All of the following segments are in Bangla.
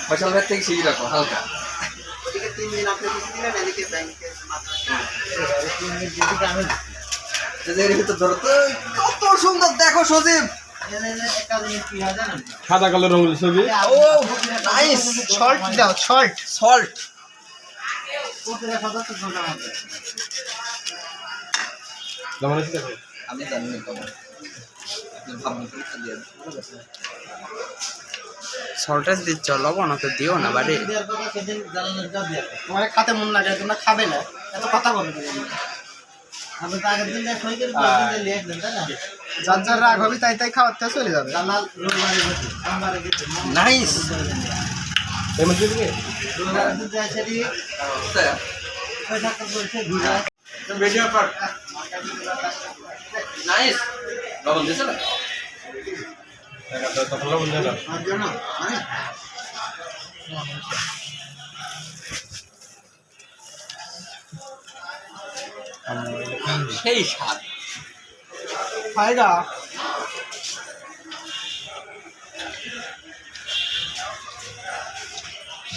ফয়সাল ভাই থেকে সিঁড়ি রাখো হালকা। ওদিকে 3 দিন আপনি দিলেন, এদিকে ব্যাংকে মাত্র 3 দিন যেদিকে আমি এদের ভিতর ধরো তো কত সুন্দর দেখো সজীব। একটা জিনিস কি হয় জানেন? সাদা কালো রঙের ছবি। ও নাইস। সল্ট দাও, সল্ট সল্ট কোটিরা সদস্য ঘন্টা মধ্যে কেমন আছে দেখো। আমি জানি না কেমন আপনি ভাবনা করে দিয়ে সল্টেজ দিচ্ছ, লবণ তো দিও না বাড়ি। দেওয়ার কথা সেদিন জানালেন যা দিয়ে তোমার খাতে মন লাগে, তোমরা খাবে না, এত কথা বলবে আপনি তো আগের দিন দেখ হয়ে গেল, পরের দিন লিয়ে দেন, তাই না? যার যার রাগ হবে তাই তাই খাওয়াতে চলে যাবে। জানাল রবিবারে গেছে, সোমবারে গেছে, নাইস। এমন কি দিকে রবিবারে দিন যায় সেটি পয়সা তো বলছে ঘুরে ভিডিও কর। নাইস। লবণ দিছ না? তখন লবণ দেন না। আর জন্য মানে সেই স্বাদ। ফায়দা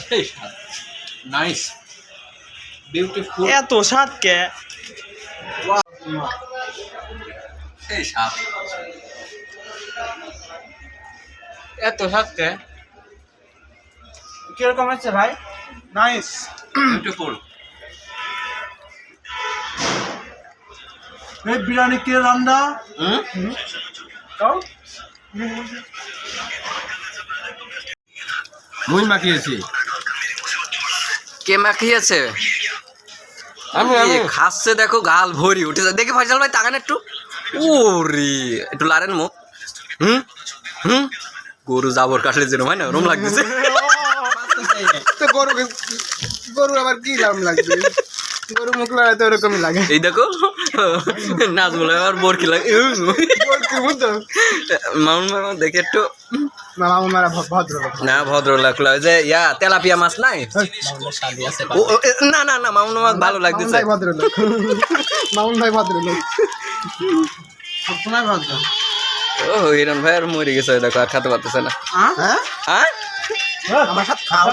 সেই স্বাদ। নাইস। বিউটিফুল। এত স্বাদ কে? সেই স্বাদ। এত স্বাদ কে? কিরকম হচ্ছে ভাই? নাইস। বিউটিফুল। এই বিরিয়ানি কে রান্না? মুই মাখিয়েছি। কে মাখিয়েছে? আমি খাচ্ছে দেখো, গাল ভরি উঠেছে। দেখি ফয়সাল ভাই তাকান একটু। ওরে একটু লারেন মুখ। হুম হুম গরু জাবর কাটলে যেন হয় না, ওরম লাগতেছে। তো গরু আবার কি দাম লাগবে? গরু মুখ লাগাতে ওরকমই লাগে। এই দেখো নাচগুলো আবার বরকি লাগে। মামুন মামা দেখে একটু মামুন মারা ভদ্রলোক। না ভদ্র লাগলো। ওই যে তেলাপিয়া মাছ নাই? না না না মামুন মাছ ভালো লাগতেছে। ভদ্রলোক মামুন ভাই ভদ্রলোক। সবসময় ভদ্র। ও হিরণ ভাই আর মরে গেছে, দেখো আর খেতে পারতেছে না। হ্যাঁ হ্যাঁ আমার সাথে খাও।